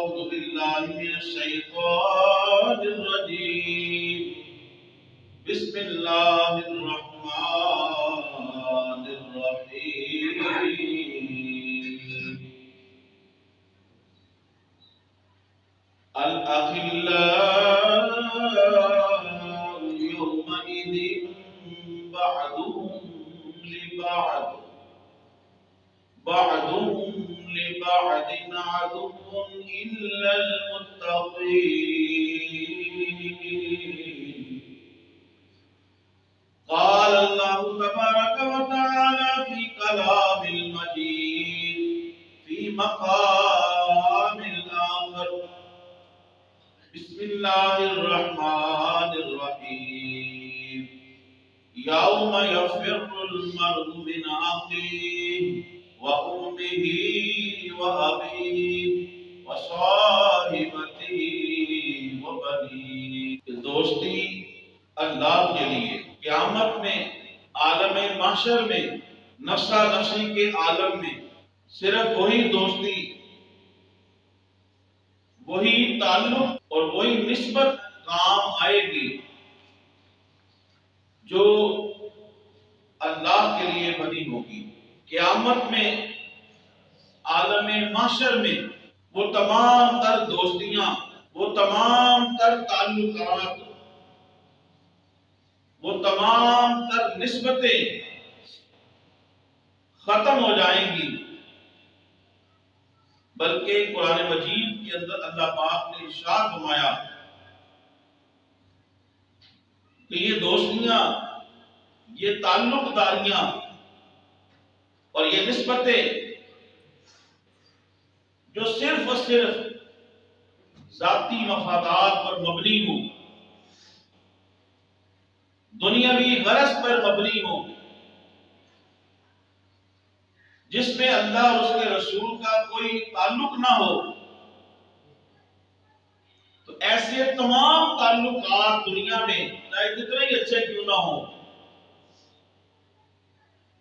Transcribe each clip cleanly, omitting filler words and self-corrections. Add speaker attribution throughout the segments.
Speaker 1: أعوذ بالله من الشيطان الرجيم بسم الله الرحمن الرحيم الأخلاء يومئذ بعضهم لبعض عدو إلا المتقين. قال الله تبارك وتعالى في كلام المجيد في مقام آخر بسم الله الرحمن الرحيم يوم يفر المرء من أخيه وأمه وأبيه وصاحبته وبنيه. دوستی اللہ کے لیے قیامت میں عالم محشر میں نفسا نفسی کے عالم میں صرف وہی دوستی، وہی تعلق اور وہی نسبت کام آئے گی جو اللہ کے لیے بنی ہوگی. قیامت میں عالم محشر میں وہ تمام تر دوستیاں، وہ تمام تر تعلقات، وہ تمام تر نسبتیں ختم ہو جائیں گی. بلکہ قرآن مجید کے اندر اللہ پاک نے ارشاد فرمایا کہ یہ دوستیاں، یہ تعلق داریاں اور یہ نسبتیں جو صرف اور صرف ذاتی مفادات پر مبنی ہوں، دنیاوی غرض پر مبنی ہوں، جس میں اللہ اور اس کے رسول کا کوئی تعلق نہ ہو، تو ایسے تمام تعلقات دنیا میں چاہے کتنے ہی اچھے کیوں نہ ہوں،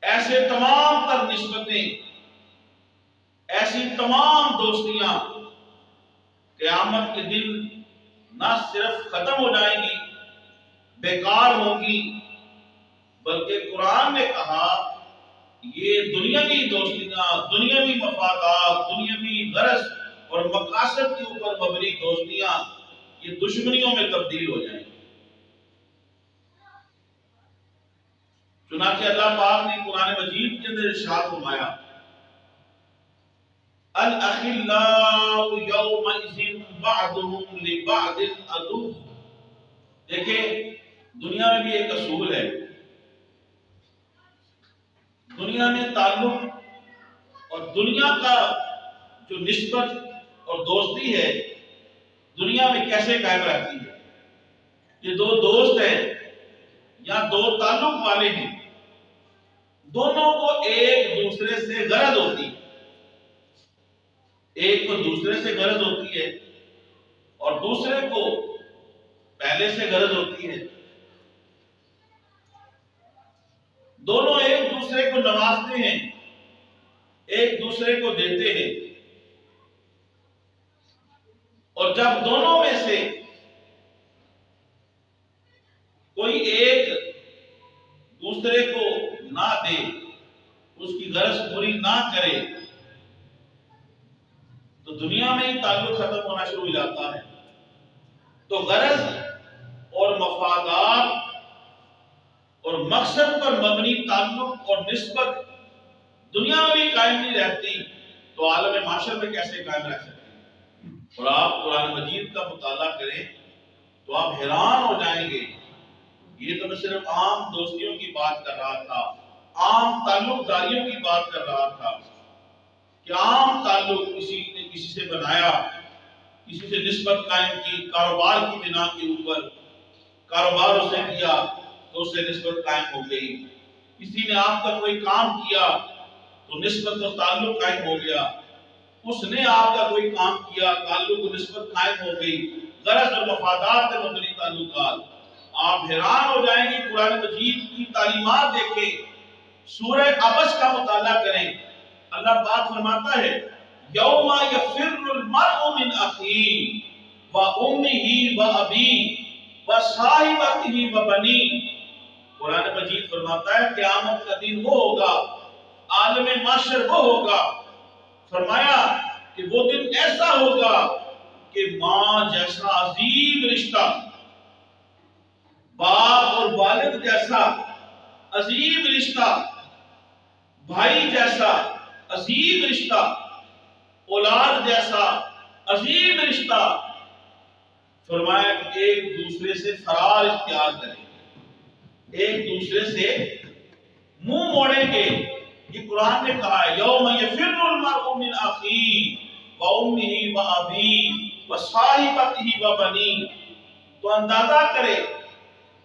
Speaker 1: ایسے تمام تر نسبتیں، ایسی تمام دوستیاں قیامت کے دن نہ صرف ختم ہو جائیں گی، بیکار ہوں گی، بلکہ قرآن نے کہا یہ دنیاوی دوستیاں، دنیاوی مفادات، دنیاوی غرض اور مقاصد کے اوپر مبنی دوستیاں یہ دشمنیوں میں تبدیل ہو جائیں گی. چنانچہ اللہ پاک نے قرآن مجید کے اندر ارشاد فرمایا الأخلاء يومئذ بعضهم لبعض عدو. دیکھیں دنیا میں بھی ایک اصول ہے، دنیا میں تعلق اور دنیا کا جو نسبت اور دوستی ہے دنیا میں کیسے قائم رہتی ہے. یہ دو دوست ہیں یا دو تعلق والے ہیں، دونوں کو ایک دوسرے سے غرض ہوتی ہے، ایک کو دوسرے سے غرض ہوتی ہے اور دوسرے کو پہلے سے غرض ہوتی ہے. دونوں ایک دوسرے کو نوازتے ہیں، ایک دوسرے کو دیتے ہیں، اور جب دونوں میں سے کوئی ایک دوسرے کو نہ دے، اس کی غرض پوری نہ کرے، تو دنیا میں ہی تعلق ختم ہونا شروع ہو جاتا ہے. تو غرض اور مفادات اور مقصد پر مبنی تعلق اور نسبت دنیا میں بھی قائم نہیں رہتی تو عالم معاشر میں کیسے قائم رہ سکتی. اور آپ قرآن مجید کا مطالعہ کریں تو آپ حیران ہو جائیں گے. یہ تو میں صرف عام دوستیوں کی بات کر رہا تھا، عام تعلق داریوں کی بات کر رہا تھا کہ عام تعلق کسی نے کسی سے بنایا، کسی سے نسبت قائم کی، کاروبار کی بنا کے اوپر کاروبار اس نے کیا تو اس سے نسبت قائم ہو گئی. کسی نے آپ کا کوئی کام کیا تو نسبت اور تعلق قائم ہو گیا. اس نے آپ کا کوئی کام کیا، تعلق و نسبت قائم ہو گئی. غرض اور مفادات سے مبنی تعلقات. آپ حیران ہو جائیں گے. قرآن مجید کی تعلیمات دیکھیں، سورہ عبس کا مطالعہ کریں. اللہ پاک فرماتا ہے یوم یفر المرء من اخیہ و امہ و ابیہ و صاحبتہ و بنیہ. قرآن مجید فرماتا ہے قیامت کا دن وہ ہوگا، عالم محشر وہ ہوگا، فرمایا کہ وہ دن ایسا ہوگا کہ ماں جیسا عظیم رشتہ، باپ اور والد جیسا عظیم رشتہ، بھائی جیسا عظیم رشتہ، اولاد جیسا عظیم رشتہ، فرمایا کہ ایک دوسرے سے فرار اختیار کریں گے، ایک دوسرے سے منہ موڑیں گے. یہ قرآن نے کہا ہے یوم یفر المرء من اخیہ و امہ و ابیہ و صاحبتہ و بنیہ. تو اندازہ کرے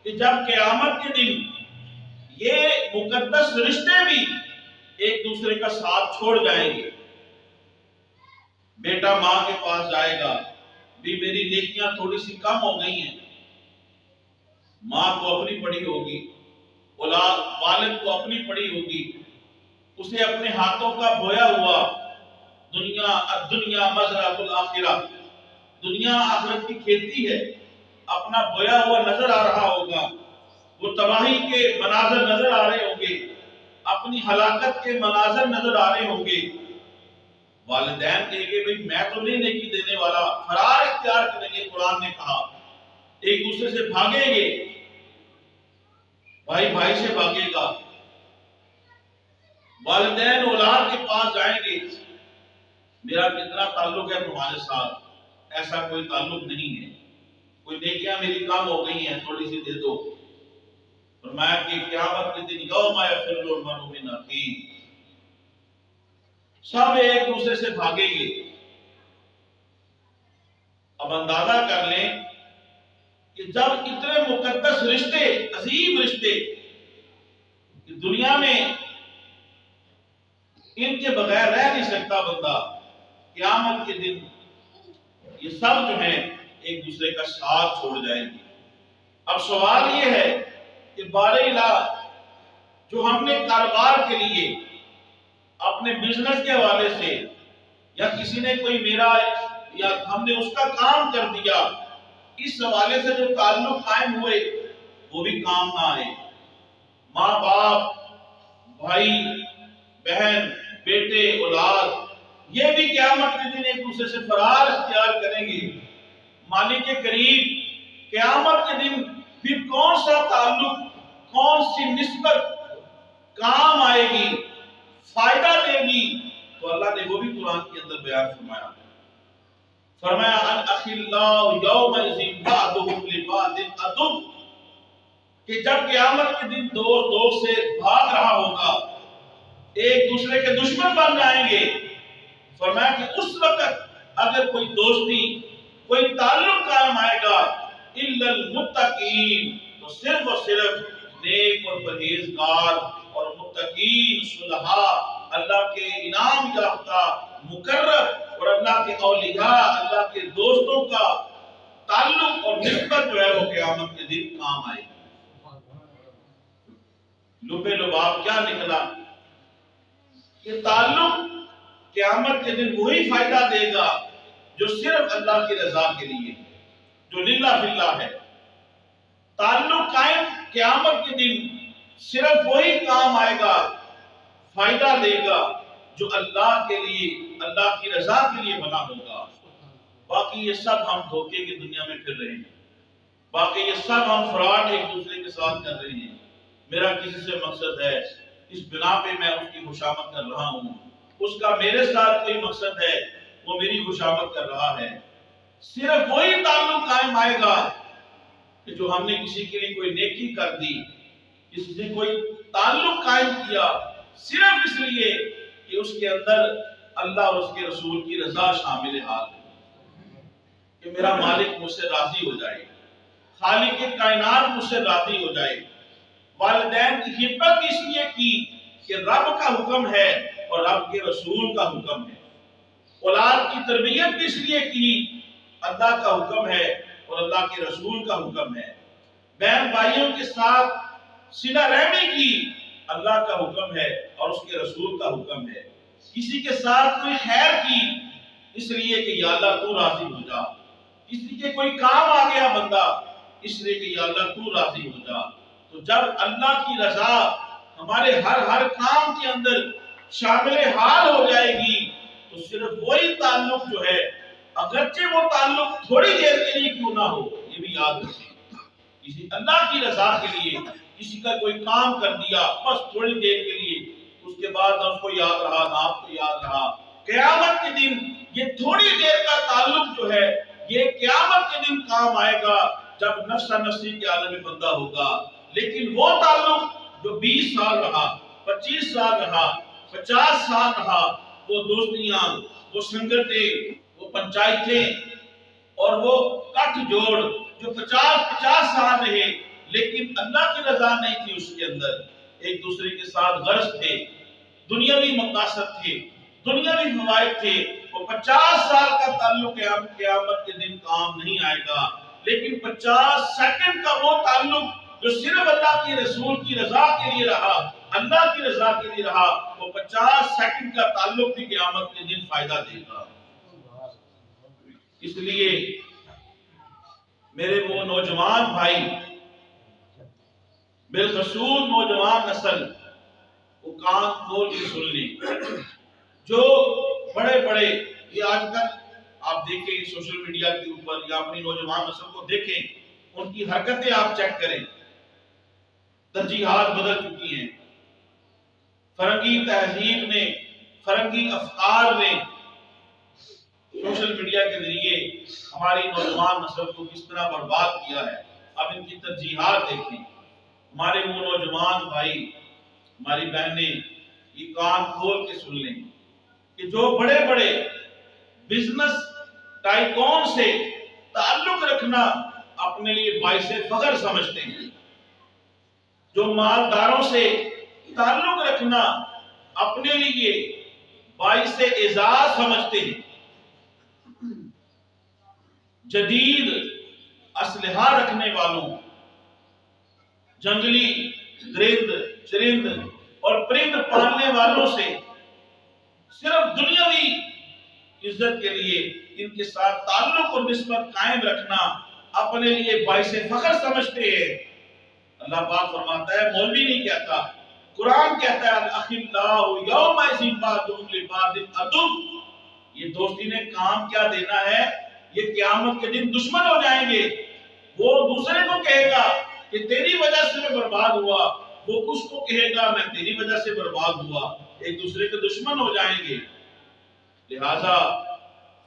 Speaker 1: کہ جب قیامت کے دن یہ مقدس رشتے بھی ایک دوسرے کا ساتھ چھوڑ جائیں گے. بیٹا ماں کے پاس جائے گا، بھی میری نیکیاں تھوڑی سی کم ہو گئی ہیں. ماں کو اپنی پڑی ہوگی، اولاد والد کو اپنی پڑی ہوگی، اسے اپنے ہاتھوں کا بویا ہوا دنیا مزرعۃ الآخرہ، دنیا آخرت کی کھیتی ہے، اپنا بویا ہوا نظر آ رہا ہوگا، وہ تباہی کے مناظر نظر آ رہے ہوں گے، اپنی ہلاکت کے مناظر نظر آ رہے ہوں گے. والدین کہیں گے بھئی میں تو نہیں نیکی دینے والا، فرار اختیار کریں گے. قرآن نے کہا ایک دوسرے سے بھاگیں گے، بھائی بھائی سے بھاگے گا، والدین اولاد کے پاس جائیں گے، میرا کتنا تعلق ہے تمہارے ساتھ؟ ایسا کوئی تعلق نہیں ہے، کوئی نیکیاں میری کم ہو گئی ہیں، تھوڑی سی دے دو. فرمایا کہ قیامت کے دن یوم یفر المرء من اخیہ، سب ایک دوسرے سے بھاگیں گے. اب اندازہ کر لیں کہ جب اتنے مقدس رشتے، عظیم رشتے، کہ دنیا میں ان کے بغیر رہ نہیں سکتا بندہ، قیامت کے دن یہ سب جو ہیں ایک دوسرے کا ساتھ چھوڑ جائیں گے. اب سوال یہ ہے کہ بارے الہ جو ہم نے کاروبار کے لیے اپنے بزنس کے حوالے سے، یا کسی نے کوئی میرا یا ہم نے اس کا کام کر دیا، اس حوالے سے جو تعلق قائم ہوئے وہ بھی کام نہ آئے. ماں باپ، بھائی بہن، بیٹے، اولاد، یہ بھی قیامت کے دن ایک دوسرے سے فرار اختیار کریں گے. مالک کے قریب قیامت کے دن پھر کون سا تعلق، کون سی نسبت کام آئے گی، فائدہ دے گی؟ تو اللہ نے وہ بھی قرآن کے اندر بیان فرمایا. فرمایا الاخلاء یومئذ بعضهم لبعض عدو، کہ جب قیامت کے دن دوست سے بھاگ رہا ہوگا، ایک دوسرے کے دشمن بن جائیں گے. فرمایا کہ اس وقت اگر کوئی دوستی، کوئی تعلق قائم آئے گا، الا المتقین، تو صرف اور صرف نیک اور پرہیزگار اور متقین، صلحاء، اللہ کے انعام یافتہ، مقرب اور اللہ کے اولیاء، اللہ کے دوستوں کا تعلق اور نسبت جو ہے وہ قیامت کے دن کام آئے گی. لبے لباب کیا نکلا؟ یہ تعلق قیامت کے دن وہی فائدہ دے گا جو صرف اللہ کی رضا کے لیے، جو للہ فی اللہ ہے. تعلق قائم قیامت کے دن صرف وہی کام آئے گا، فائدہ دے گا جو اللہ کے لیے، اللہ کی رضا کے لیے بنا ہوگا. باقی یہ سب ہم دھوکے کی دنیا میں پھر رہے ہیں، باقی یہ سب ہم فراڈ ایک دوسرے کے ساتھ کر رہے ہیں. میرا کسی سے مقصد ہے، اس بنا پہ میں اس کی خوشامد کر رہا ہوں، اس کا میرے ساتھ کوئی مقصد ہے، وہ میری خوشامد کر رہا ہے. صرف وہی تعلق قائم آئے گا کہ جو ہم نے کسی کے لیے کوئی نیکی کر دی، کسی سے کوئی تعلق قائم کیا صرف اس لیے کہ اس کے اندر اللہ اور اس کے رسول کی رضا شامل حال ہے، کہ میرا مالک مجھ سے راضی ہو جائے، خالق کائنات مجھ سے راضی ہو جائے. والدین کی خدمت اس لیے کی کہ رب کا حکم ہے اور رب کے رسول کا حکم ہے. اولاد کی تربیت اس لیے کی، اللہ کا حکم ہے اور اللہ کے رسول کا حکم ہے. بہن بھائیوں کے ساتھ صلہ رحمی کی، اللہ کا حکم ہے اور اس کے رسول کا حکم ہے. کسی کے ساتھ کوئی خیر کی اس لیے کہ یا اللہ تو راضی ہو جا، کسی کے کوئی کام آ گیا بندہ اس لیے کہ یا اللہ تو راضی ہو جا، تو جب اللہ کی رضا ہمارے ہر کام کے اندر شامل حال ہو جائے گی تو صرف وہی تعلق جو ہے، اگرچہ وہ تعلق تھوڑی دیر کے لیے کیوں نہ ہو، یہ بھی یاد رکھیں، کسی اللہ کی رضا کے لیے کسی کا کوئی کام کر دیا بس تھوڑی دیر کے لیے، اس کے بعد نہ اس کو یاد رہا نہ آپ کو یاد رہا، قیامت کے دن یہ تھوڑی دیر کا تعلق جو ہے یہ قیامت کے دن کام آئے گا جب نفس نفسی کے عالم میں بندہ ہوگا، لیکن وہ تعلق جو 20 سال رہا، 25 سال رہا، 50 سال رہا، وہ دوستیاں، وہ سنگتیں، وہ پنچایتیں اور وہ کٹ جوڑ جو 50 سال رہے لیکن اللہ کی رضا نہیں تھی اس کے اندر، ایک دوسرے کے ساتھ غرض تھے، دنیاوی مقاصد تھے، دنیاوی فوائد تھے، وہ 50 سال کا تعلق قیامت کے دن کام نہیں آئے گا، لیکن 50 سیکنڈ کا وہ تعلق جو صرف اللہ کی رسول کی رضا کے لیے رہا، اللہ کی رضا کے لیے رہا، وہ 50 سیکنڈ کا تعلق بھی قیامت کے دن فائدہ دے گا۔ اس لیے میرے وہ نوجوان بھائی، بالخصوص نوجوان نسل، وہ کان کھول کے سن لیں، جو بڑے بڑے یہ آج کل آپ دیکھیں سوشل میڈیا کے اوپر یا اپنی نوجوان نسل کو دیکھیں، ان کی حرکتیں آپ چیک کریں، ترجیحات بدل چکی ہیں، فرنگی تہذیب نے، فرنگی افکار نے سوشل میڈیا کے ذریعے ہماری نوجوان نسل کو کس طرح برباد کیا ہے۔ اب ان کی ترجیحات دیکھیں، ہمارے وہ نوجوان بھائی، ہماری بہنیں یہ کان کھول کے سن لیں کہ جو بڑے بڑے بزنس ٹائکون سے تعلق رکھنا اپنے لیے باعث فخر سمجھتے ہیں، جو مالداروں سے تعلق رکھنا اپنے لیے باعث اعزاز سمجھتے ہیں، جدید اسلحہ رکھنے والوں، جنگلی درند چرند اور پرند پالنے والوں سے صرف دنیاوی عزت کے لیے ان کے ساتھ تعلق اور نسبت قائم رکھنا اپنے لیے باعث فخر سمجھتے ہیں۔ اللہ پاک فرماتا ہے، مولوی نہیں کہتا، قرآن کہتا ہے الاخلاء یومئذ بعضهم لبعض عدو، یہ دوستی نے کام کیا دینا ہے، یہ قیامت کے دن دشمن ہو جائیں گے، وہ دوسرے کو کہے گا کہ تیری وجہ سے میں برباد ہوا، وہ اس کو کہے گا میں تیری وجہ سے برباد ہوا، ایک دوسرے کے دشمن ہو جائیں گے۔ لہذا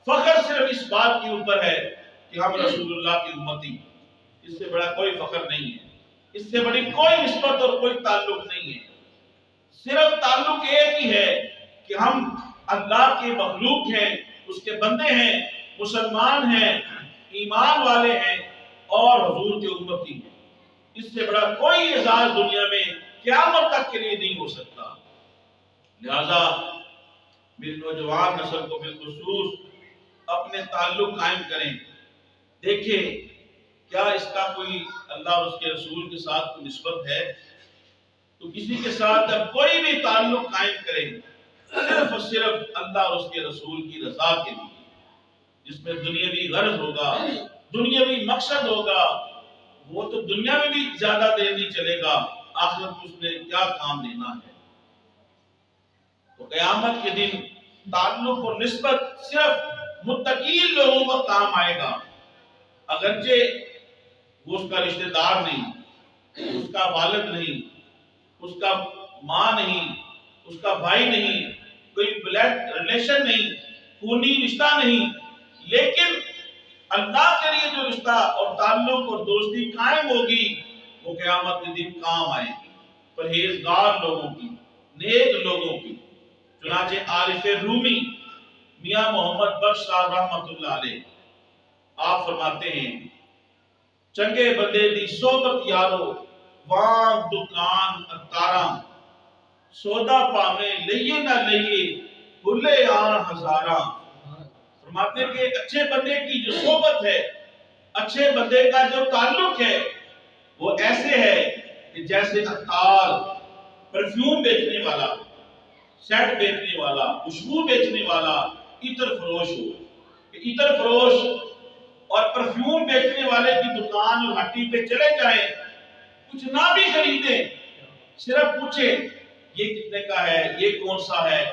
Speaker 1: فخر صرف اس بات کے اوپر ہے کہ ہم رسول اللہ کی امتی، اس سے بڑا کوئی فخر نہیں ہے، اس سے بڑی کوئی نسبت اور کوئی تعلق نہیں ہے، صرف تعلق ایک ہی ہے کہ ہم اللہ کے مخلوق ہیں، اس کے بندے ہیں، مسلمان ہیں، ایمان والے ہیں اور حضور کے امتی ہیں، اس سے بڑا کوئی اعزاز دنیا میں قیامت تک کے لیے نہیں ہو سکتا۔ لہذا میری نوجوان نسل کو بالخصوص اپنے تعلق قائم کریں، دیکھیں کیا اس کا کوئی اللہ اور اس کے رسول کے ساتھ کوئی نسبت ہے، تو کسی کے ساتھ جب کوئی بھی تعلق قائم کریں صرف اور صرف اللہ اور اس کے رسول کی رضا کے لیے، جس میں دنیاوی غرض ہوگا، دنیاوی مقصد ہوگا، وہ تو دنیا میں بھی زیادہ دیر نہیں چلے گا، آخرت میں اس نے کیا کام دینا ہے۔ تو قیامت کے دن تعلق اور نسبت صرف متقین لوگوں کا کام آئے گا، اگرچہ وہ اس کا رشتہ دار نہیں، اس کا والد نہیں، اس کا ماں نہیں، اس کا بھائی نہیں، کوئی بلڈ ریلیشن نہیں، خونی رشتہ نہیں، لیکن اللہ کے لیے جو رشتہ اور تعلق اور دوستی قائم ہوگی وہ قیامت کے دن کام آئے گی، پرہیزگار لوگوں کی، نیک لوگوں کی۔ چنانچہ عارف رومی میاں محمد بخش صاحب رحمۃ اللہ علیہ آپ فرماتے ہیں، چنگے بندے دی صحبت یارو وان دکان اتاراں، سودا پاوے لئیے نہ لئیے بھلے آن ہزاراں۔ فرماتے ہیں کہ اچھے بندے کی جو صحبت ہے، اچھے بندے کا جو تعلق ہے، وہ ایسے ہے کہ جیسے عطار پرفیوم بیچنے والا سیٹ بیچنے والا، خوشبو بیچنے والا عطر فروش ہو، عطر فروش اور پرفیوم بیچنے والے کی دکان اور ہٹی پہ چلے جائیں، کچھ نہ بھی خریدیں، صرف پوچھے یہ کتنے کا ہے، یہ کون سا ہے،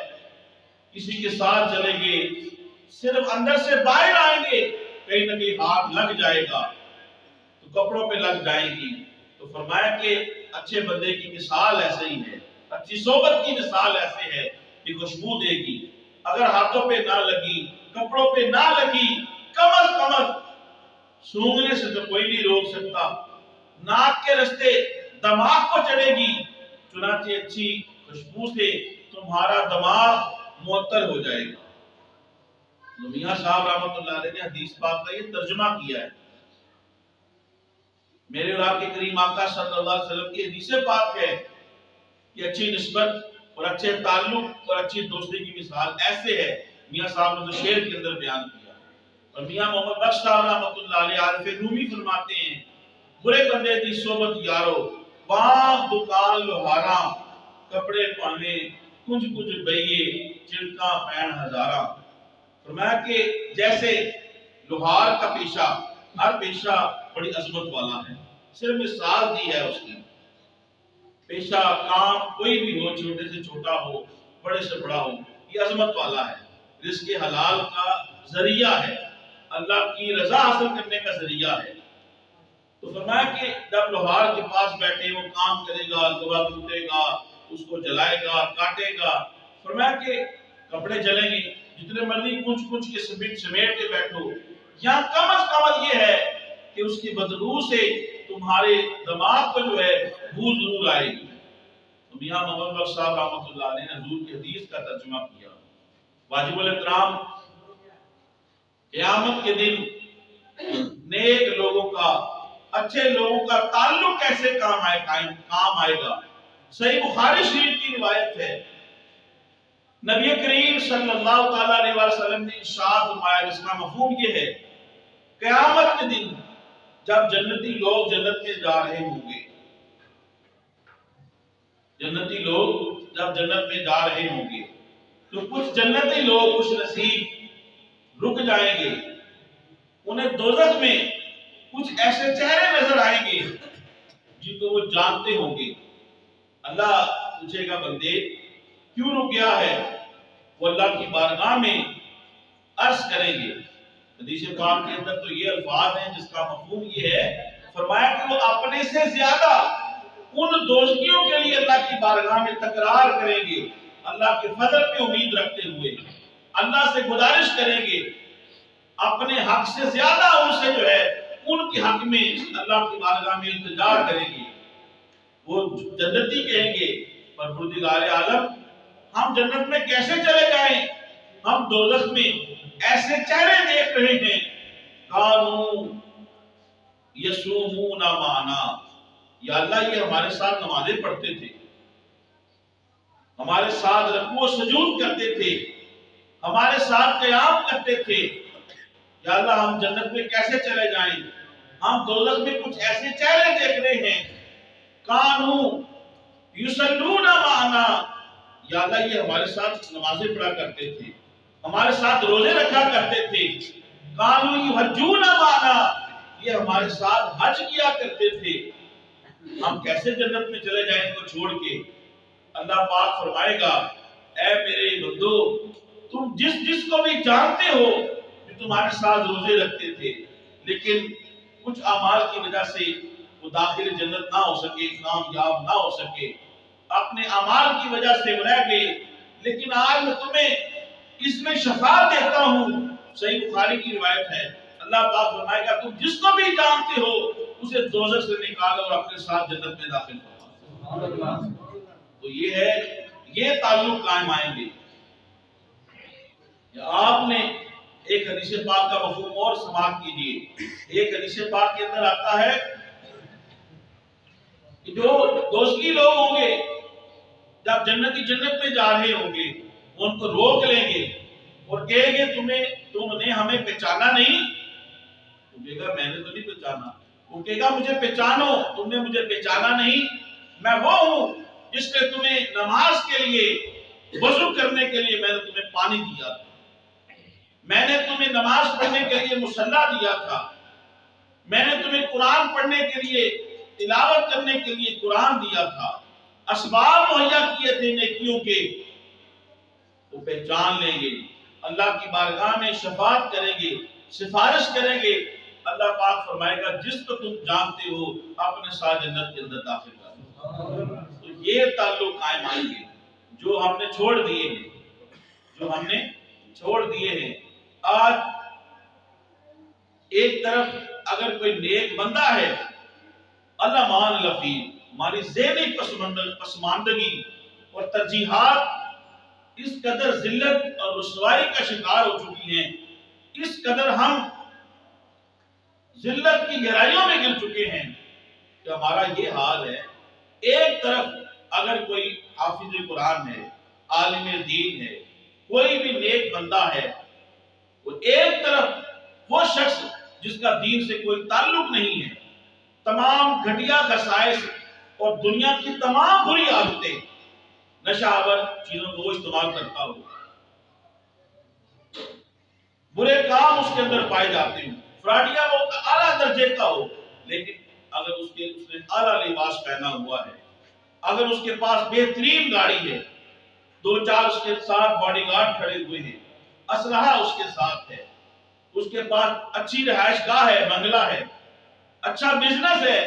Speaker 1: کسی کے ساتھ چلیں گے، صرف اندر سے باہر آئیں گے کہیں نہ کہیں ہاتھ لگ جائے گا تو کپڑوں پہ لگ جائے گی۔ تو فرمایا کہ اچھے بندے کی مثال ایسے ہی ہے، اچھی صحبت کی مثال ایسے ہے کہ خوشبو دے گی، اگر ہاتھوں پہ نہ لگی، کپڑوں پہ نہ لگی، کم از کم سونگنے سے تو کوئی نہیں روک سکتا، ناک کے رستے دماغ کو چڑھے گی، چنانچہ اچھی خوشبو سے تمہارا دماغ معطر ہو جائے گا۔ میاں صاحب رحمۃ اللہ علیہ نے حدیث پاک کا یہ ترجمہ کیا ہے۔ میرے اور آپ کے کریم آقا صلی اللہ علیہ وسلم کی حدیث پاک ہے کہ اچھی نسبت اور اچھے تعلق اور اچھی دوستی کی مثال ایسے ہے۔ میاں صاحب نے شعر کے اندر بیان کیا، اور میاں محمد بخش صاحب رحمۃ اللہ علیہ عارف رومی فرماتے ہیں، برے بندے دی صحبت یارو، وہاں دکان لوہارا، کپڑے پانے کچھ کچھ بئیے، چلکا پین ہزارہ۔ فرمایا کہ جیسے لوہار کا پیشہ، ہر پیشہ بڑی عظمت والا ہے، صرف مثال دی ہے اس کی۔ پیشہ کام کوئی بھی ہو، چھوٹے سے چھوٹا ہو، بڑے سے بڑا ہو، یہ عظمت والا ہے، رزق حلال کا ذریعہ ہے، اللہ کی رضا حاصل کرنے کا ذریعہ ہے۔ تو فرمایا کہ جب لوہار کے پاس بیٹھے وہ کام کرے گا، لوہا ٹوٹے گا، اس کو جلائے گا، کاٹے گا، فرمایا کہ کپڑے جلیں گے، جتنے مرضی کچھ کچھ کے سمیٹ کے بیٹھو، یہاں کم از کم یہ ہے کہ اس کی بدبو سے تمہارے دماغ پر جو ہے بو ضرور آئے گی۔ تو میاں محمد بخش صاحب رحمۃ اللہ علیہ نے حضور کی حدیث کا ترجمہ کیا۔ واجب الاحترام، قیامت کے دن نیک لوگوں کا، اچھے لوگوں کا تعلق کیسے کام آئے گا؟ صحیح بخاری شریف کی روایت ہے، نبی کریم صلی اللہ تعالیٰ علیہ وسلم نے ارشاد فرمایا، جس کا مفہوم یہ ہے، قیامت کے دن جب جنتی لوگ جنت میں جا رہے ہوں گے، جنتی لوگ جب جنت میں جا رہے ہوں گے تو کچھ جنتی لوگ، کچھ نصیب رک جائیں گے، انہیں دوزخ میں کچھ ایسے چہرے نظر آئیں گے جن کو وہ جانتے ہوں گے۔ اللہ پوچھے گا، بندے کیوں رک گیا ہے؟ وہ اللہ کی بارگاہ میں عرض کریں گے۔ حدیث پاک کے اندر تو یہ الفاظ ہیں جس کا مفہوم یہ ہے، فرمایا کہ وہ اپنے سے زیادہ ان دوستیوں کے لیے اللہ کی بارگاہ میں تکرار کریں گے، اللہ کے فضل پہ امید رکھتے ہوئے اللہ سے گزارش کریں گے، اپنے حق سے زیادہ ان سے جو ہے ان کے حق میں اللہ کی بارگاہ میں التجا کریں گے۔ وہ جنتی کہیں گے، پروردگار عالم، ہم جنت میں کیسے چلے جائیں؟ ہم دوزخ میں ایسے چہرے دیکھ رہے ہیں، کانو یصومون معنا، یا اللہ یہ ہمارے ساتھ نمازیں پڑھتے تھے، ہمارے ساتھ رکوع و سجود کرتے تھے، ہمارے ساتھ قیام کرتے تھے، یا اللہ ہم جنت میں کیسے چلے جائیں؟ ہم دوزخ میں کچھ ایسے چہرے دیکھ رہے ہیں، کانو یصلون معنا، یا اللہ یہ ہمارے ساتھ نمازیں پڑھا کرتے تھے، ہمارے ساتھ روزے رکھا کرتے تھے، کانو یحجون معنا، یہ ہمارے ساتھ حج کیا کرتے تھے، ہم کیسے جنت میں چلے جائیں ان کو چھوڑ کے؟ اللہ پاک فرمائے گا، اے میرے بندو، تم جس کو بھی جانتے ہو جو تمہارے ساتھ روزے رکھتے تھے، لیکن کچھ اعمال کی وجہ سے وہ داخل جنت نہ ہو سکے، کامیاب نہ ہو سکے، اپنے اعمال کی وجہ سے رہ گئے، لیکن آج میں تمہیں اس میں شفاعت دیتا ہوں۔ صحیح بخاری کی روایت ہے، اللہ پاک فرمائے گا، تم جس کو بھی جانتے ہو اسے دوزخ سے نکالو اور اپنے ساتھ جنت میں داخل کرو۔ تو یہ ہے، یہ تعلق قائم آئیں گے۔ آپ نے ایک حدیث پاک کا مفہوم اور سماعت کیجئے۔ ایک حدیث پاک کے اندر آتا ہے کہ جو دوستی لوگ ہوں گے جب جنتی جنت میں جا رہے ہوں گے، وہ ان کو روک لیں گے اور کہیں گے، تم نے ہمیں پہچانا نہیں؟ وہ کہے گا، میں نے تو نہیں پہچانا۔ وہ کہے گا، مجھے پہچانو، تم نے مجھے پہچانا نہیں، میں وہ ہوں جس نے تمہیں نماز کے لیے وضو کرنے کے لیے میں نے تمہیں پانی دیا تھا، میں نے تمہیں نماز پڑھنے کے لیے مصلی دیا تھا، میں نے تمہیں قرآن پڑھنے کے لیے، تلاوت کرنے کے لیے قرآن دیا تھا، اسباب مہیا کیے تھے نیکیوں کے۔ وہ پہچان لیں گے، اللہ کی بارگاہ میں شفاعت کریں گے، سفارش کریں گے، اللہ پاک فرمائے گا جس کو تم جانتے ہو اپنے ساتھ جنت کے اندر داخل کر۔ تو یہ تعلق قائم آئیں گے جو ہم نے چھوڑ دیے ہیں، جو ہم نے چھوڑ دیے ہیں۔ آج ایک طرف اگر کوئی نیک بندہ ہے، اللہ مان لفی، ہماری ذہنی پسماندگی اور ترجیحات اس قدر ذلت اور رسوائی کا شکار ہو چکی ہیں، اس قدر ہم ذلت کی گہرائیوں میں گر چکے ہیں کہ ہمارا یہ حال ہے۔ ایک طرف اگر کوئی حافظ قرآن ہے، عالم دین ہے، کوئی بھی نیک بندہ ہے، وہ ایک طرف وہ شخص جس کا دین سے کوئی تعلق نہیں ہے، تمام گھٹیا خصائص اور دنیا کی تمام بری عادتیں، نشہ آور چیزوں کو وہ استعمال کرتا ہو، برے کام اس کے اندر پائے جاتے ہیں، فراڈیا وہ اعلیٰ درجے کا ہو، لیکن اگر اس نے اعلیٰ لباس پہنا ہوا ہے، اگر اس کے پاس بہترین گاڑی ہے، 2-4 اس کے ساتھ باڈی گارڈ کھڑے ہوئے ہیں، اسلحہ اس کے ساتھ ہے، اس کے پاس اچھی رہائش گاہ ہے، بنگلہ ہے، اچھا بزنس ہے،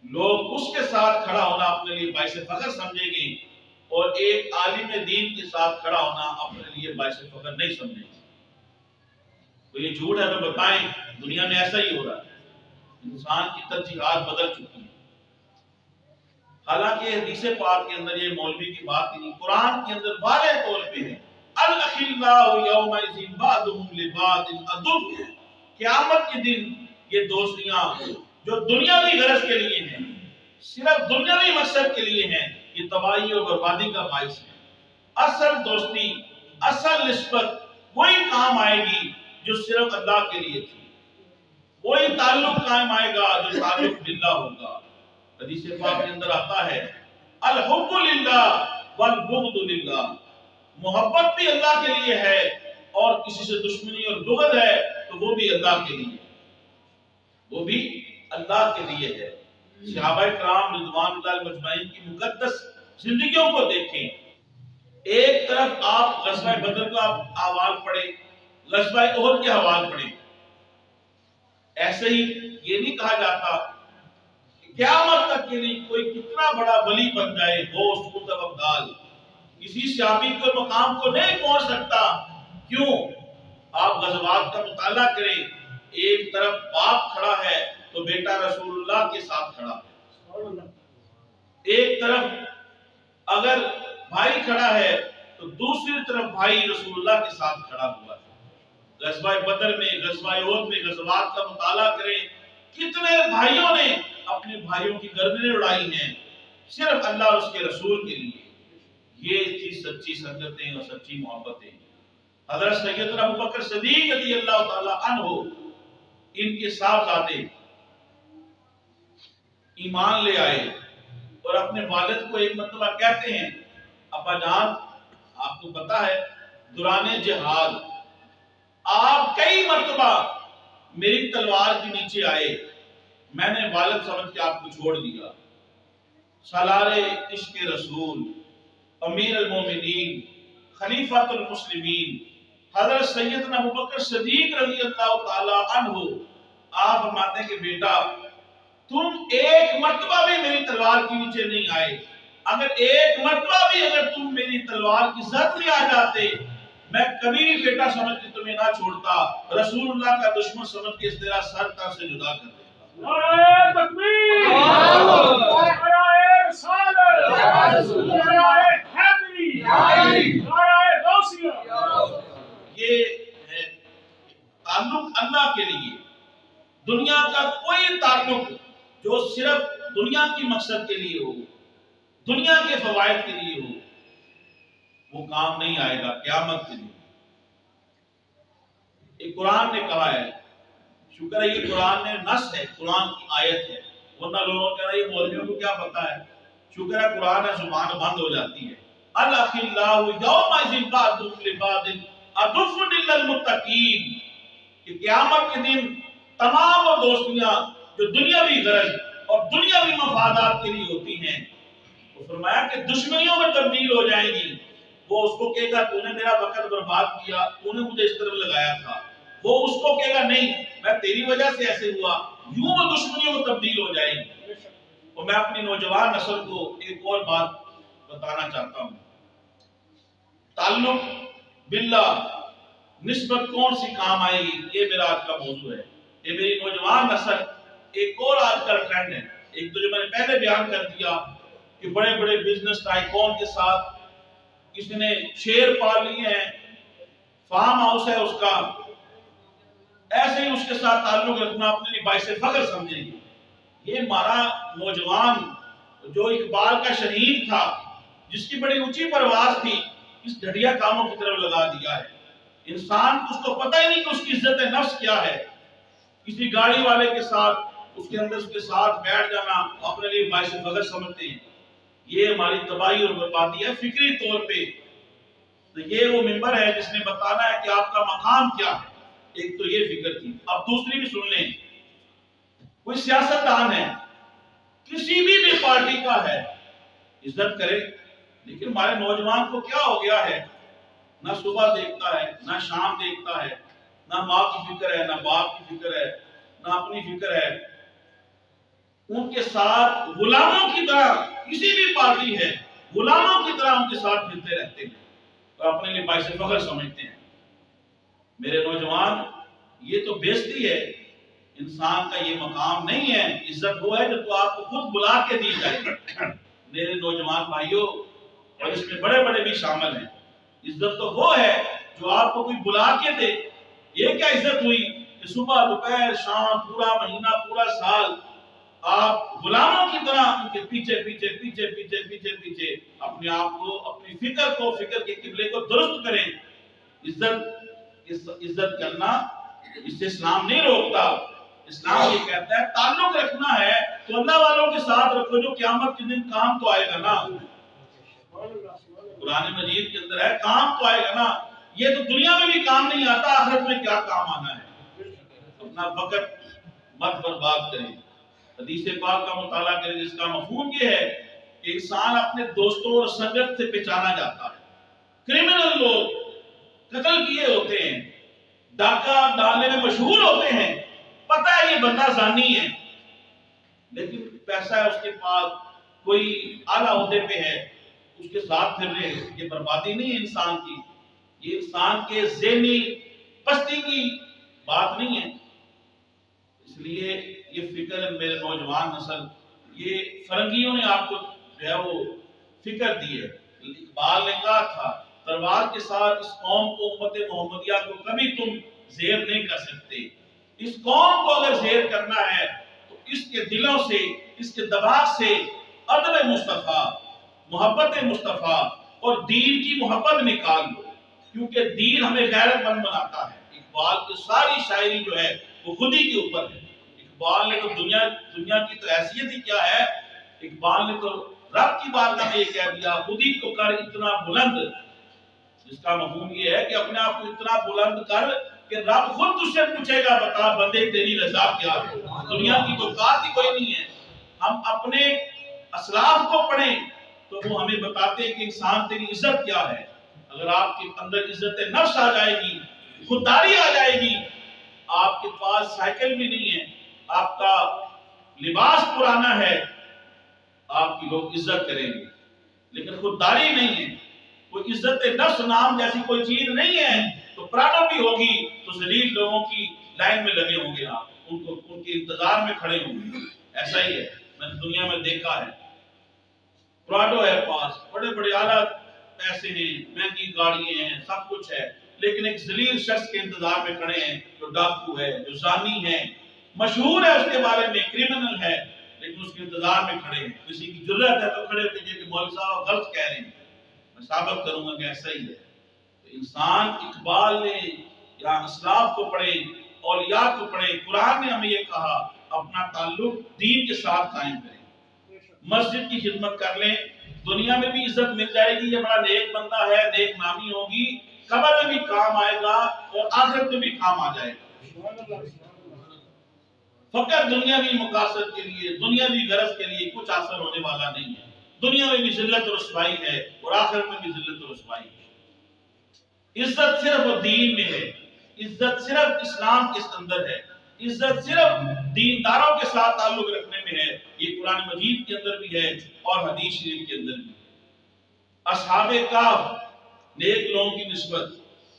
Speaker 1: لوگ اس کے ساتھ کھڑا ہونا اپنے لیے باعث فخر سمجھیں گے، اور ایک عالم دین کے ساتھ کھڑا ہونا اپنے لیے باعث فخر نہیں سمجھیں گے۔ تو یہ جھوٹ ہے تو بتائیں، دنیا میں ایسا ہی ہو رہا ہے، انسان کی ترجیحات بدل چکی ہیں۔ حالانکہ حدیث پاک کے اندر یہ مولوی کی بات نہیں، قرآن کے اندر واضح طور پہ ہے، الاخلاء یومئذ بعضهم لبعض عدو، قیامت کے دن یہ دوستیاں جو دنیاوی غرض کے لیے ہیں، صرف دنیاوی مقصد کے لیے ہیں، یہ تباہی اور بربادی کا باعث ہے۔ اصل دوستی، اصل نسبت وہی کام آئے گی جو صرف اللہ کے لیے تھی، وہی تعلق قائم آئے گا جو تعلق باللہ ہوگا۔ حدیث پاک کے اندر آتا ہے الحب للہ والبغض للہ، محبت بھی اللہ کے لیے ہے، اور کسی سے دشمنی اور بغض ہے تو وہ بھی اللہ کے لیے، وہ بھی اللہ کے لیے ہے۔ صحابہ کرام رضوان اللہ مجمعین کی مقدس زندگیوں کو دیکھیں، ایک طرف آپ غزوہ بدر کا احوال پڑھیں، غزوہ احد کے احوال پڑھیں، ایسے ہی یہ نہیں کہا جاتا کہ قیامت تک کے لیے کوئی کتنا بڑا ولی بن جائے، دوست قطب ابدال، کسی صحابی کے مقام کو نہیں پہنچ سکتا۔ کیوں؟ آپ غزوات کا مطالعہ کریں، ایک طرف باپ کھڑا ہے تو بیٹا رسول اللہ کے ساتھ کھڑا ہے، ایک طرف اگر بھائی کھڑا ہے تو دوسری طرف بھائی رسول اللہ کے ساتھ کھڑا ہوا ہے۔ غزوہ بدر میں، غزوہ احد میں غزوات کا مطالعہ کریں، کتنے بھائیوں نے اپنے بھائیوں کی گردنیں اڑائی ہیں صرف اللہ اور اس کے رسول کے لیے۔ یہ تھی سچی سنگتیں اور سچی محبتیں۔ حضرت سیدنا ابوبکر صدیق رضی اللہ تعالی عنہ، ان کے صاحبزادے ایمان لے آئے اور اپنے والد کو ایک مرتبہ کہتے ہیں، ابا جان آپ کو پتا ہے دوران جہاد آپ کئی مرتبہ میری تلوار کے نیچے آئے، میں نے والد سمجھ کے آپ کو چھوڑ دیا۔ سالار عشق رسول، امیر المومنین، خلیفۃ المسلمین، حضرت سیدنا ابوبکر صدیق رضی اللہ تعالی عنہ، آپ فرماتے ہیں کہ بیٹا تم ایک مرتبہ بھی میری تلوار کے نیچے نہیں آئے، اگر ایک مرتبہ بھی اگر تم میری تلوار کی زد میں آ جاتے، میں کبھی بھی بیٹا سمجھ کے تمہیں نہ چھوڑتا، رسول اللہ کا دشمن سمجھ کے اس طرح سر تن سے جدا کر دیتا۔
Speaker 2: نعرہ تکبیر، نعرہ رسالت، نعرہ حیدری، نعرہ غوثیہ۔
Speaker 1: یہ ہے تعلق اللہ کے لیے، دنیا کا کوئی تعلق جو صرف دنیا کی مقصد کے لیے ہو، دنیا کے فوائد کے لیے ہو، وہ کام نہیں آئے گا قیامت کے لیے۔ یہ قرآن نے کہا ہے، شکر ہے یہ قرآن میں نص ہے، قرآن کی آیت ہے، ورنہ لوگوں کہہ رہا ہے یہ مولویوں کو کیا پتا ہے، شکر ہے قرآن ہے زبان بند ہو جاتی ہے، الاخلاء یومئذ بعضهم لبعض عدو الا المتقین، کہ قیامت کے دن تمام وہ دوستیاں جو دنیاوی غرض اور دنیاوی مفادات کے لیے ہوتی ہیں، وہ فرمایا کہ دشمنیوں میں تبدیل ہو جائیں گی۔ وہ اس کو کہے گا تو نے میرا وقت برباد کیا، تو نے مجھے اس طرف لگایا تھا، وہ اس کو کہے گا نہیں میں تیری وجہ سے ایسے ہوا، یوں وہ دشمنیوں میں تبدیل ہو جائیں گی۔ اور میں اپنی نوجوان نسل کو ایک اور بات بتانا چاہتا ہوں، تعلق باللہ نسبت کون سی کام آئے گی، یہ میرا آج کا موضوع ہے۔ یہ میری نوجوان نسل ایک اور آج کل ٹرینڈ ہے، ایک تو جو میں نے پہلے بیان کر دیا کہ بڑے بڑے بزنس ٹائکون کے ساتھ کسی نے شیر پال لیے ہیں، فارم ہاؤس ہے اس کا، ایسے ہی اس کے ساتھ تعلق رکھنا اپنے لیے باعث فخر سمجھیں گے۔ یہ ہمارا نوجوان جو اقبال کا شہید تھا، جس کی بڑی اونچی پرواز تھی، اس گھٹیا کاموں کی طرف لگا دیا ہے۔ انسان اس کو پتہ ہی نہیں کہ اس کی عزت نفس کیا ہے۔ کسی گاڑی والے کے ساتھ اس کے ساتھ بیٹھ جانا اپنے لیے باعث فخر سمجھتے ہیں۔ یہ ہماری تباہی اور بربادی ہے فکری طور پہ۔ تو یہ وہ منبر ہے جس نے بتانا ہے کہ آپ کا مقام کیا ہے۔ ایک تو یہ فکر تھی۔ اب دوسری بھی سن لیں، کوئی سیاستدان ہے، کسی بھی پارٹی کا ہے، عزت کرے، لیکن ہمارے نوجوان کو کیا ہو گیا ہے، نہ صبح دیکھتا ہے نہ شام دیکھتا ہے، نہ ماں کی فکر ہے نہ باپ کی فکر ہے نہ اپنی فکر ہے۔ ان کے ساتھ غلاموں کی طرح، کسی بھی پارٹی ہے، غلاموں کی طرح ان کے ساتھ ملتے رہتے ہیں اور اپنے لیے باعث فخر سمجھتے ہیں۔ میرے نوجوان، یہ تو بےزتی ہے، انسان کا یہ مقام نہیں ہے۔ عزت وہ ہے جو تو آپ کو خود بلا کے دی جائے۔ میرے نوجوان بھائیوں، اور اس میں بڑے بڑے بھی شامل ہیں، عزت تو وہ ہے جو آپ کو کوئی بلا کے دے۔ یہ کیا عزت ہوئی کہ صبح دوپہر شام پورا مہینہ پورا سال آپ غلاموں کی طرح ان کے پیچھے پیچھے پیچھے پیچھے پیچھے پیچھے اپنے آپ کو، اپنی فکر کے قبلے کو درست کریں۔ عزت کرنا اس سے اسلام نہیں روکتا۔ اسلام یہ کہتا ہے تعلق رکھنا ہے تو اللہ والوں کے ساتھ رکھو جو قیامت کے دن کام تو آئے گا نا۔ قرآن مجید کے اندر ہے کام تو آئے گا نا۔ یہ تو دنیا میں بھی کام نہیں آتا، آخرت میں کیا کام آنا ہے۔ اپنا وقت مت برباد کریں، حدیث پاک کا مطالعہ کریں جس کا مفہوم یہ ہے کہ انسان اپنے دوستوں اور سنگت سے پہچانا جاتا ہے۔ کرمنل لوگ قتل کیے ہوتے ہیں، ڈاکہ ڈالنے میں مشہور ہوتے ہیں، پتہ ہے یہ بندہ زانی ہے، لیکن پیسہ ہے اس کے پاس، کوئی اعلیٰ عہدے پہ ہے، اس کے ساتھ پھر رہے۔ یہ بربادی نہیں ہے انسان کی، یہ انسان کے ذہنی پستی کی بات نہیں ہے۔ اس لیے یہ فکر میرے نوجوان نسل، یہ فرنگیوں نے آپ کو جو ہے وہ فکر دی ہے۔ اقبال نے کہا تھا تلوار کے ساتھ اس قوم کو، امت محمدیہ کو کبھی تم زیر نہیں کر سکتے۔ اس قوم کو اگر زیر کرنا ہے تو اس کے دلوں سے، اس کے دماغ سے ادب مصطفیٰ، محبت مصطفیٰ اور دین کی محبت نکال لو، کیونکہ دین ہمیں غیرت مند بناتا ہے۔ اقبال کی ساری شاعری جو ہے وہ خودی کے اوپر ہے۔ اقبال نے تو دنیا کی تو حیثیت ہی کیا ہے، اقبال نے تو رب کی بارگاہ میں یہ کہہ دیا خودی کو کر اتنا بلند، جس کا مفہوم یہ ہے کہ اپنے آپ کو اتنا بلند کر کہ رب خود تجھ سے پوچھے گا بتا بندے تیری رضا کیا ہے۔ دنیا کی تو بات ہی کوئی نہیں ہے۔ ہم اپنے اسلاف کو پڑھیں تو وہ ہمیں بتاتے ہیں کہ انسان تیری عزت کیا ہے۔ اگر آپ کے اندر عزت نفس آ جائے گی، خودداری آ جائے گی، آپ کے پاس سائیکل بھی نہیں ہے، آپ کا لباس پرانا ہے، آپ کی لوگ عزت کریں گے، لیکن خودداری نہیں ہے، کوئی عزت نفس نام جیسی کوئی چیز نہیں ہے، تو پراڈو بھی ہوگی تو ذلیل لوگوں کی لائن میں لگے ہوں گے، آپ ان کے انتظار میں کھڑے ہوں گے۔ ایسا ہی ہے، میں نے دنیا میں دیکھا ہے، پراڈو ہے پاس، بڑے بڑے اعلیٰ پیسے ہیں، مہنگی گاڑیاں ہیں، سب کچھ ہے، لیکن ایک ذلیل شخص کے انتظار میں کھڑے ہیں جو ڈاکو ہے، جو زانی ہے، مشہور ہے اس کے بارے میں، کرمنل ہے، لیکن اس کے انتظار میں کھڑے ہیں۔ کسی کی جرات ہے تو کھڑے ہوتے ہیں کہ مولوی صاحب غلط کہہ رہے ہیں، میں ثابت کروں گا کہ ایسا ہی ہے۔ تو انسان اقبال نے یا اسلاف کو پڑھے، اولیاء کو پڑھے، قرآن نے ہمیں یہ کہا اپنا تعلق دین کے ساتھ قائم کریں، مسجد کی خدمت کر لیں، دنیا میں بھی عزت مل جائے گی، یہ بڑا نیک بندہ ہے، نیک نامی ہوگی، قبر میں بھی کام آئے گا اور آخرت میں بھی کام آ جائے گا۔ فقط دنیاوی مقاصد کے لیے، دنیاوی غرض کے لیے کچھ حاصل ہونے والا نہیں ہے۔ دنیا میں بھی ذلت و رسوائی ہے اور آخرت میں بھی ذلت و رسوائی ہے۔ عزت صرف دین میں ہے، عزت صرف اسلام کے اندر ہے، عزت صرف دینداروں کے ساتھ تعلق رکھنے میں ہے۔ یہ قرآن مجید کے اندر بھی ہے اور حدیث شریف کے اندر بھی۔ اصحاب کہف نیک لوگوں کی نسبت،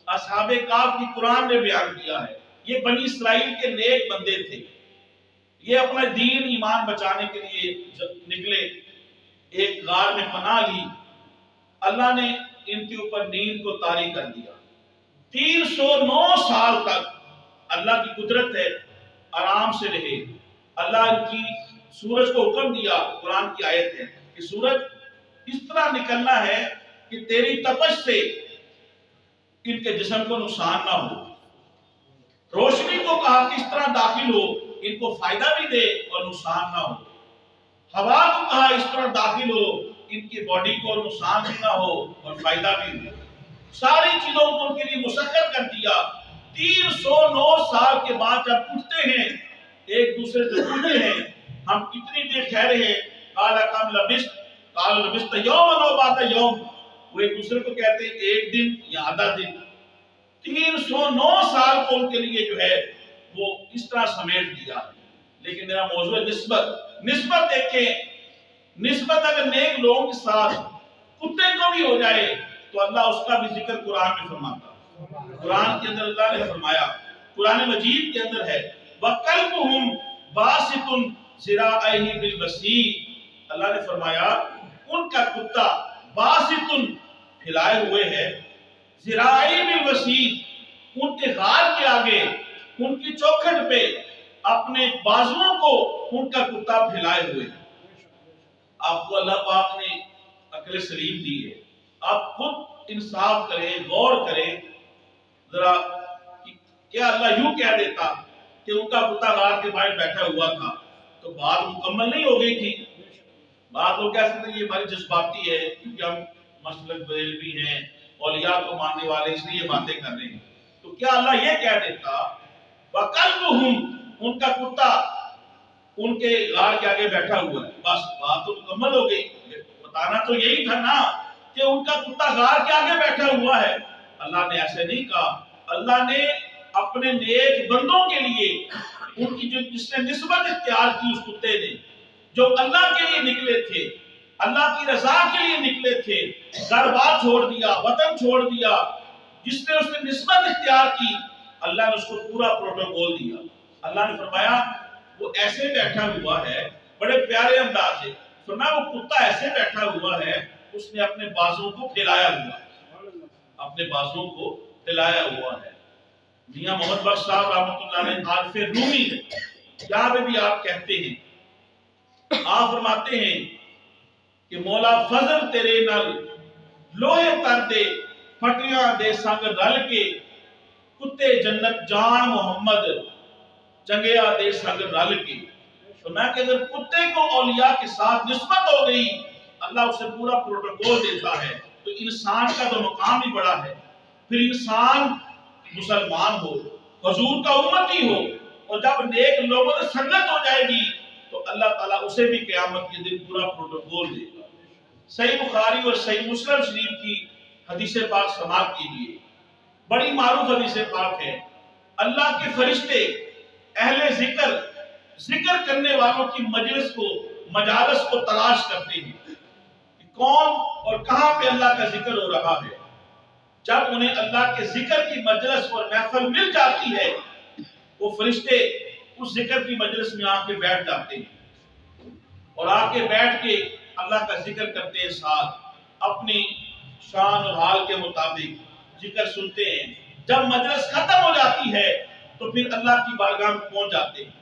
Speaker 1: اصحاب کہف کی قرآن نے بیان کیا ہے، یہ بنی اسرائیل کے نیک بندے تھے، یہ اپنا دین ایمان بچانے کے لیے نکلے، ایک غار میں پناہ لی، اللہ نے ان کے اوپر نیند کو طاری کر دیا۔ 309 سال تک اللہ کی قدرت ہے، آرام سے رہے۔ اللہ ان کی سورج کو حکم دیا، قرآن کی آیت ہے کہ سورج اس طرح نکلنا ہے کہ تیری تپش سے ان کے جسم کو نقصان نہ ہو۔ روشنی کو کہا کہ اس طرح داخل ہو، ان کو فائدہ بھی دے اور نقصان نہ ہو۔ ہوا کو کہا اس طرح داخل ہو، ان کی باڈی کو نقصان بھی نہ ہو اور فائدہ بھی ہو۔ ساری چیزوں کو ان کے لیے مسخر کر دیا۔ 309 سال کے بعد جب اٹھتے ہیں، ایک دوسرے سے پوچھتے ہیں ہم کتنی دیر ٹھہرے ہیں، قال کم لبثت، قال لبثت یوما او بعض یوم، وہ ایک دوسرے کو کہتے ہیں ایک دن یا آدھا دن۔ 309 سال کو ان کے لیے جو ہے وہ اس طرح سمیٹ دیا۔ لیکن میرا موضوع ہے نسبت دیکھیں، نسبت اگر نیک لوگوں کے ساتھ کتے کو بھی ہو جائے تو اللہ اس کا بھی ذکر قرآن میں فرماتا۔ قرآن کے اندر اللہ نے فرمایا، قرآن مجید کے اندر ہے وَقَلْبُهُمْ بَاسِطٌ ذِرَاعَيْهِ بِالْوَسِيدِ، اللہ نے فرمایا ان کا کتا باسطن پھیلائے ہوئے ہے، ذراعی بالوسید ان کے غار کے آگے، ان کی چوکھٹ پہ اپنے بازوؤں کو ان کا کتا پھیلائے ہوئے ہے۔ آپ کو اللہ پاک نے عقل سلیم دی ہے، آپ خود انصاف کریں، غور کریں ذرا، کیا اللہ یوں کہہ دیتا کہ ان کا کتا غار کے باہر بیٹھا ہوا تھا تو بات مکمل نہیں ہو گئی تھی؟ بات لوگ کہہ سکتے ہیں یہ ہماری جذباتی ہے کیونکہ ہم مسلک بریلوی ہیں، اولیاء کو ماننے والے، اس لیے یہ باتیں کر رہے ہیں۔ تو کیا اللہ یہ کہہ دیتا وَقَلْبُهُمْ ان کا کتا ان کے غار کے آگے بیٹھا ہوا ہے، بس بات تو مکمل ہو گئی؟ بتانا تو یہی تھا نا کہ ان کا کتا غار کے آگے بیٹھا ہوا ہے۔ اللہ نے ایسے نہیں کہا، اللہ نے اپنے نیک بندوں کے لیے ان کی جس نے نسبت اختیار کی اس کتے نے، جو اللہ کے لیے نکلے تھے، اللہ کی رضا کے لیے نکلے تھے، گھر بار چھوڑ دیا، وطن چھوڑ دیا، جس نے اس نے نسبت اختیار کی، اللہ نے اس کو پورا پروٹوکول دیا۔ اللہ نے فرمایا وہ ایسے بیٹھا ہوا ہے، بڑے پیارے انداز سے فرمایا وہ کتا ایسے بیٹھا ہوا ہے، اس نے اپنے بازوں کو پھیلایا ہوا ہے، اپنے بازوں کو پھیلایا ہوا ہے۔ میاں محمد بخش صاحب رحمۃ اللہ علیہ عارف رومی یہاں پہ بھی آپ کہتے ہیں، آپ فرماتے ہیں کہ مولا فضل تیرے نل لوہے تر دے پھٹیاں دے سنگ رل کے، کتے جنت جان محمد چنگیا دے سنگ رل کے۔ تو میں کہ اگر کتے کو اولیاء کے ساتھ نسبت ہو گئی، اللہ اسے پورا پروٹوکول دیتا ہے، تو انسان کا تو مقام ہی بڑا ہے۔ پھر انسان مسلمان ہو، حضور کا امتی ہو، اور جب نیک لوگوں سے سنگت ہو جائے گی تو اللہ تعالیٰ اسے بھی قیامت کے دن پورا پروٹوکول دے گا۔ صحیح بخاری اور صحیح مسلم شریف کی حدیث پاک سماعت کیجیے، بڑی معروف حدیث پاک ہے۔ اللہ کے فرشتے اہل ذکر کرنے والوں کی مجالس کو تلاش کرتے ہیں کہ کون اور کہاں پہ اللہ کا ذکر ہو رہا ہے۔ جب انہیں اللہ کے ذکر کی مجلس اور محفل مل جاتی ہے، وہ فرشتے اس ذکر کی مجلس میں آ کے بیٹھ جاتے ہیں اور آ کے بیٹھ کے اللہ کا ذکر کرتے ہیں، ساتھ اپنی شان اور حال کے مطابق ذکر سنتے ہیں۔ جب مجلس ختم ہو جاتی ہے تو پھر اللہ کی بارگاہ میں پہنچ جاتے ہیں۔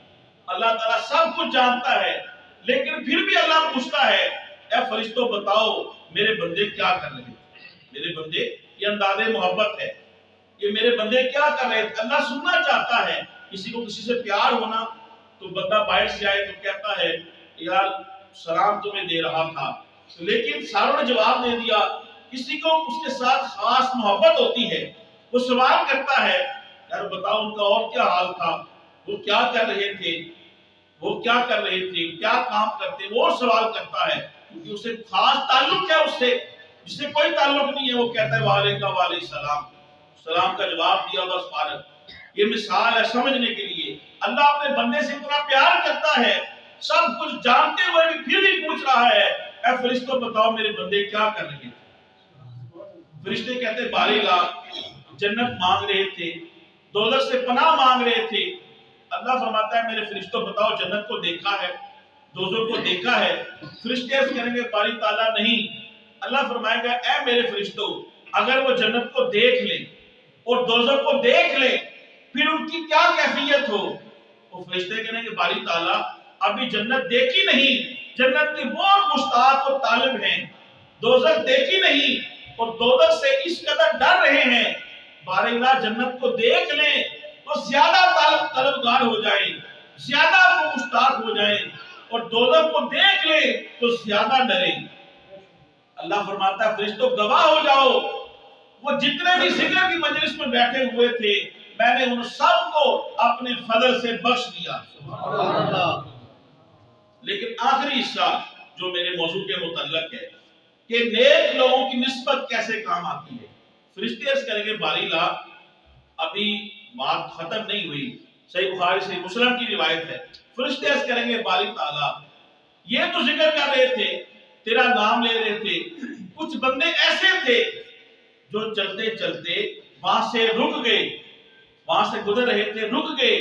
Speaker 1: اللہ تعالیٰ سب کچھ جانتا ہے، لیکن پھر بھی اللہ پوچھتا ہے اے فرشتوں بتاؤ میرے بندے کیا کر رہے ہیں؟ میرے بندے، یہ انداز محبت ہے، یہ میرے بندے کیا کر رہے ہیں؟ اللہ سننا چاہتا ہے۔ کسی کو کسی سے پیار ہونا تو بندہ باہر سے آئے تو کہتا ہے یار سلام تمہیں دے رہا تھا، لیکن ساروں نے جواب دے دیا. کسی کو اس کے ساتھ خاص محبت ہوتی ہے, وہ سوال کرتا ہے یار بتاؤ ان کا اور کیا حال تھا, وہ کیا کر رہے تھے, وہ کیا کر رہے تھے, کیا کام کرتے, وہ سوال کرتا ہے کیونکہ اسے خاص تعلق ہے اس سے, جس سے کوئی تعلق نہیں ہے. وہ کہتا ہے وعلیکم السلام, سلام کا جواب دیا بس فارغ. یہ مثال ہے سمجھنے کے لیے. اللہ اپنے بندے سے اتنا پیار کرتا ہے, سب کچھ جانتے ہوئے بھی پھر بھی پوچھ رہا ہے اے فرشتوں بتاؤ میرے بندے کیا کر رہے تھے. فرشتے کہتے ہیں باری لا, جنت مانگ رہے تھے, دوزخ سے پناہ مانگ رہے تھے. اللہ فرماتا ہے میرے فرشتوں بتاؤ جنت کو دیکھا ہے, دوزخ کو دیکھا ہے. فرشتے عرض کریں گے باری تعالیٰ نہیں. اللہ فرمائے گا اے میرے فرشتوں اگر وہ جنت کو دیکھ لیں اور دوزخ کو دیکھ لیں پھر ان کی کیا کیفیت ہو. وہ فرشتے کہیں گے باری تعالیٰ ابھی جنت دیکھی نہیں, جنت کے بہت مشتاق اور طالب ہیں, دوزخ دیکھی نہیں اور دوزخ سے اس قدر ڈر رہے ہیں. باری اللہ جنت کو دیکھ لیں تو زیادہ طلبگار ہو جائیں, زیادہ وہ مشتاق ہو جائیں, اور دوزخ کو دیکھ لیں تو زیادہ ڈریں. اللہ فرماتا ہے فرشتوں گواہ ہو جاؤ, وہ جتنے بھی ذکر کی مجلس میں بیٹھے ہوئے تھے میں نے ان سب کو اپنے فضل سے بخش دیا. لیکن آخری حصہ جو میرے موضوع کے متعلق ہے کہ نیک لوگوں کی نسبت کیسے کام آتی ہے. فرشتے عرض کریں گے باری لا ابھی بات ختم نہیں ہوئی, صحیح بخاری صحیح مسلم کی روایت ہے. فرشتے عرض کریں گے باری تعالیٰ یہ تو ذکر کر رہے تھے, تیرا نام لے رہے تھے, کچھ بندے ایسے تھے جو چلتے چلتے وہاں سے رک گئے, وہاں سے گزر رہے تھے رک گئے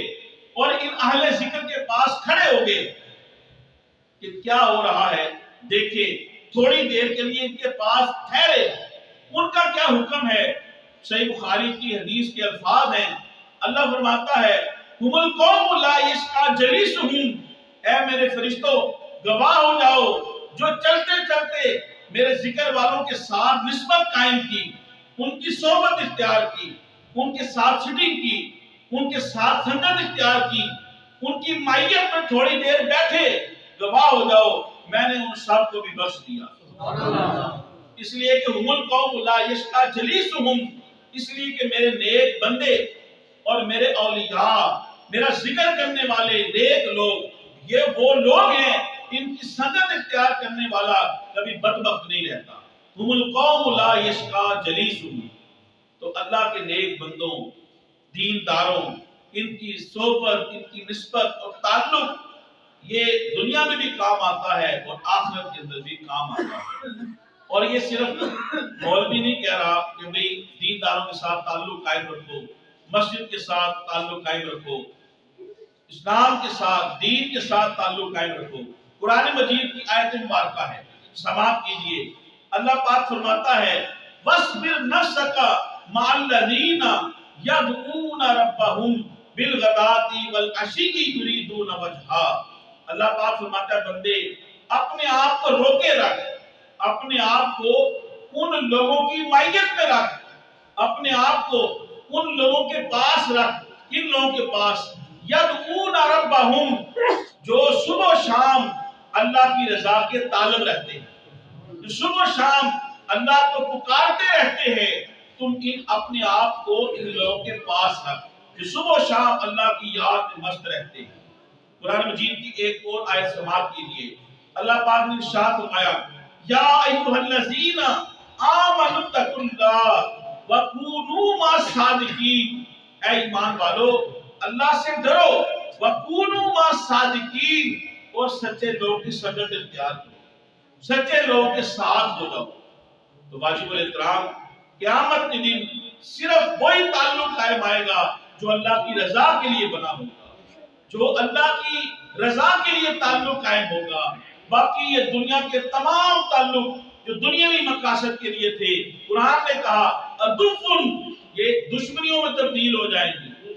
Speaker 1: اور ان اہل ذکر کے پاس کھڑے ہو گئے کہ کیا ہو رہا ہے دیکھیں, تھوڑی دیر کے لیے ان کے پاس ٹھہرے, ان کا کیا حکم ہے. صحیح بخاری کی حدیث کے الفاظ ہیں, اللہ فرماتا ہے ہم القوم لا یشقا جلیسہم, اے میرے فرشتوں گواہ ہو جاؤ جو چلتے چلتے میرے ذکر والوں کے ساتھ نسبت قائم کی, ان کی صحبت اختیار کی, ان کے ساتھ سٹنگ کی, ان کے ساتھ سنگت اختیار کی, ان کی مائیت میں تھوڑی دیر بیٹھے, گواہ ہو جاؤ میں نے ان سب کو بھی بخش دیا. اس لیے کہ ہم القوم لا یشقا جلیسہم, اس لیے کہ میرے نیک بندے اور میرے اولیاء, میرا ذکر کرنے والے نیک لوگ یہ وہ لوگ ہیں ان کی سنگت اختیار کرنے والا کبھی بدبخت نہیں رہتا. ہم القوم لا یشقا جلیسہم. تو اللہ کے نیک بندوں, دینداروں, ان کی صحبت, ان کی نسبت اور تعلق یہ دنیا میں بھی کام آتا ہے اور آخرت کے اندر بھی کام آتا ہے. اور یہ صرف مولوی نہیں کہہ رہا کہ بھئی دینداروں کے ساتھ تعلق قائم رکھو, مسجد کے ساتھ تعلق قائم رکھو, اسلام کے ساتھ, دین کے ساتھ تعلق قائم رکھو. قرآن مجید کی آیت مبارکہ ہے, سماعت کیجئے. اللہ پاک فرماتا ہے وَاصْبِرْ نَفْسَكَ مَعَ الَّذِينَ يَدْعُونَ رَبَّهُمْ بِالْغَدَاةِ وَالْعَشِيِّ يُرِيدُونَ وَجْهَهُ. اللہ پاک فرماتا ہے بندے اپنے آپ کو روکے رکھ, اپنے آپ کو ان لوگوں کی مائیت میں رکھ, اپنے آپ کو ان لوگوں کے پاس رکھ, کن لوگوں کے پاس, یدعون ربہم, جو صبح و شام اللہ کی رضا کے طالب رہتے ہیں, جو صبح و شام اللہ کو پکارتے رہتے ہیں. تم اپنے آپ کو ان لوگوں کے پاس رکھ جو صبح و شام اللہ کی یاد میں مست رہتے ہیں. قرآن مجید کی ایک اور آیت سماعت کیجئے. اللہ پاک نے ارشاد فرمایا یا ایھا الذین آمنوا اتقوا اللہ وکونوا مع الصادقین, اے ایمان والو اللہ سے ڈرو, وکونوا مع الصادقین, اور سچے لوگوں کی سنگت اختیار کرو, سچے لوگوں کے ساتھ ہو جاؤ. تو واجب الاحترام قیامت کے دن صرف وہی تعلق قائم آئے گا جو اللہ کی رضا کے لیے بنا ہوگا, جو اللہ کی رضا کے لیے تعلق قائم ہوگا. باقی یہ دنیا کے تمام تعلق جو دنیاوی مقاصد کے لیے تھے, قرآن نے کہا ادفن, یہ دشمنیوں میں تبدیل ہو جائیں گے.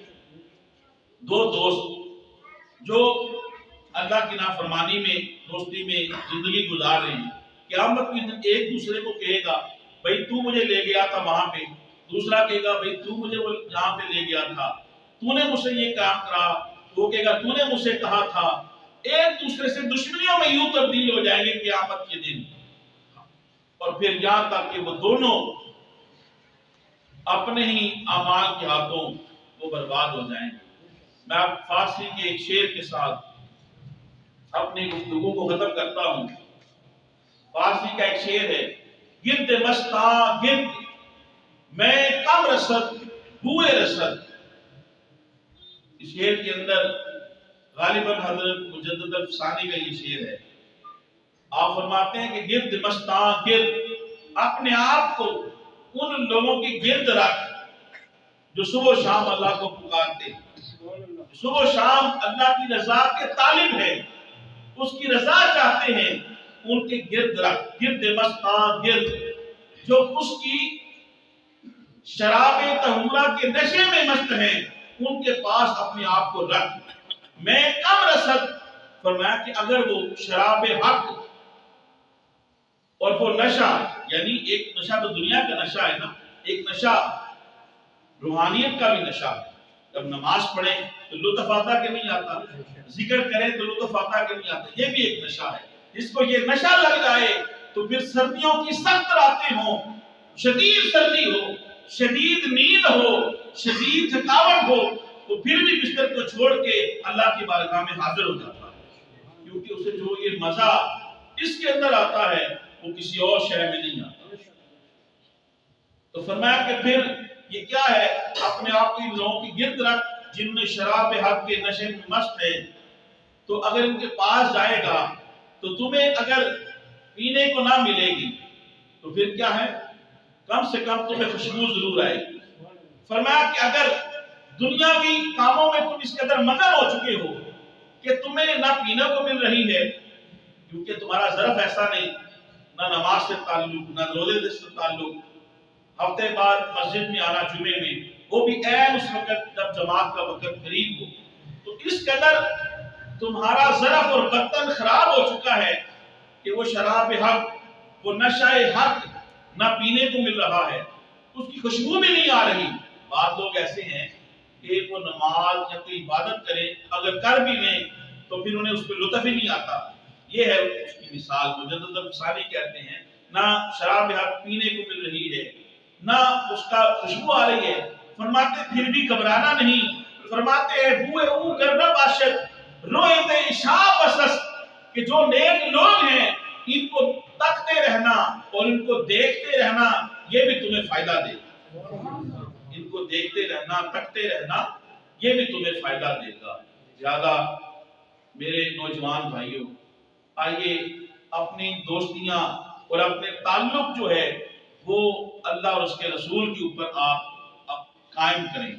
Speaker 1: دو دوست جو اللہ کی نافرمانی میں دوستی میں زندگی گزار رہے ہیں, قیامت کے دن ایک دوسرے کو کہے گا بھئی تو مجھے لے گیا تھا وہاں پہ, دوسرا کہے گا بھئی تو مجھے یہاں پہ لے گیا تھا, تو نے مجھ سے یہ کام کرا, وہ کہے گا تو نے مجھ سے کہا تھا. ایک دوسرے سے دشمنیوں میں یوں تبدیل ہو جائیں گے قیامت کے دن. اور پھر یہاں تک کہ وہ دونوں اپنے ہی اعمال کے ہاتھوں وہ برباد ہو جائیں گے۔ میں اب فارسی کے ایک شعر کے ساتھ اپنی گفتگو کو ختم کرتا ہوں۔ فارسی کا ایک شعر ہے، گرد مستاں گرد میں کم رسد بوئے رسد۔ اس شعر کے اندر غالباً حضرت مجدد الفسانی کا یہ شعر ہے۔ آپ فرماتے ہیں کہ گرد مستاں گرد، اپنے آپ کو ان لوگوں کی گرد رکھ جو صبح و شام اللہ کو پکارتے، صبح و شام اللہ کی رضا کے طالب ہیں، اس کی رضا چاہتے ہیں، ان کے گرد رکھ۔ گرد مستاں گرد، جو اس کی شراب طہورہ کے نشے میں مست ہیں، ان کے پاس اپنے آپ کو رکھ۔ میں کم رسد، فرمایا کہ اگر وہ شراب حق اور وہ نشہ، یعنی ایک نشہ تو دنیا کا نشہ ہے نا، ایک نشہ روحانیت کا بھی نشہ ہے۔ جب نماز پڑھیں تو لطف آتا کہ نہیں آتا، ذکر کریں تو لطف آتا کہ نہیں آتا، یہ بھی ایک نشہ ہے۔ جس کو یہ نشہ لگ جائے تو پھر سردیوں کی سخت راتیں ہوں، شدید سردی ہو، شدید نیند ہو، شدید تھکاوٹ ہو، تو پھر بھی بستر کو چھوڑ کے اللہ کی بارگاہ میں حاضر ہو جاتا ہے، کیونکہ اسے جو یہ مزہ اس کے اندر آتا ہے وہ کسی اور شے میں نہیں آتا۔ تو فرمایا کہ پھر یہ کیا ہے، اپنے آپ کو ان لوگوں کی گرد رکھ جن میں شراب حق کے نشے میں مست ہے، تو اگر ان کے پاس جائے گا تو تمہیں اگر پینے کو نہ ملے گی تو پھر کیا ہے، کم سے کم تمہیں خوشبو ضرور آئے گی۔ فرمایا کہ اگر دنیاوی کاموں میں تم اس قدر مگن ہو چکے ہو کہ تمہیں نہ پینے کو مل رہی ہے، کیونکہ تمہارا ظرف ایسا نہیں، نہ نماز سے تعلق، نہ روزے سے تعلق، ہفتے بعد مسجد میں آنا جمعے میں، وہ بھی عین اس وقت جب جماعت کا وقت قریب ہو، تو اس قدر تمہارا ظرف اور برتن خراب ہو چکا ہے کہ وہ شراب حق، وہ نشہ حق نہ پینے کو مل رہا ہے، اس کی خوشبو بھی نہیں آ رہی۔ بعض لوگ ایسے ہیں کہ وہ نماز یا کوئی عبادت کریں، اگر کر بھی لیں تو پھر انہیں اس پہ لطف ہی نہیں آتا۔ یہ ہے اس کی مثال۔ مجدد الفسانی کہتے ہیں نہ شراب حق پینے کو مل رہی ہے، نہ اس کا خوشبو آ رہی ہے۔ فرماتے پھر بھی گھبرانا نہیں، فرماتے ہیں بوئے او گرب باشد روئے عشاء بسس، کہ جو نیک لوگ ہیں ان کو تکتے رہنا اور ان کو دیکھتے رہنا یہ بھی تمہیں فائدہ دے گا۔ ان کو دیکھتے رہنا، تکتے رہنا یہ بھی تمہیں فائدہ دے گا۔ زیادہ میرے نوجوان بھائیوں، آئیے اپنی دوستیاں اور اپنے تعلق جو ہے وہ اللہ اور اس کے رسول کے اوپر آپ قائم کریں۔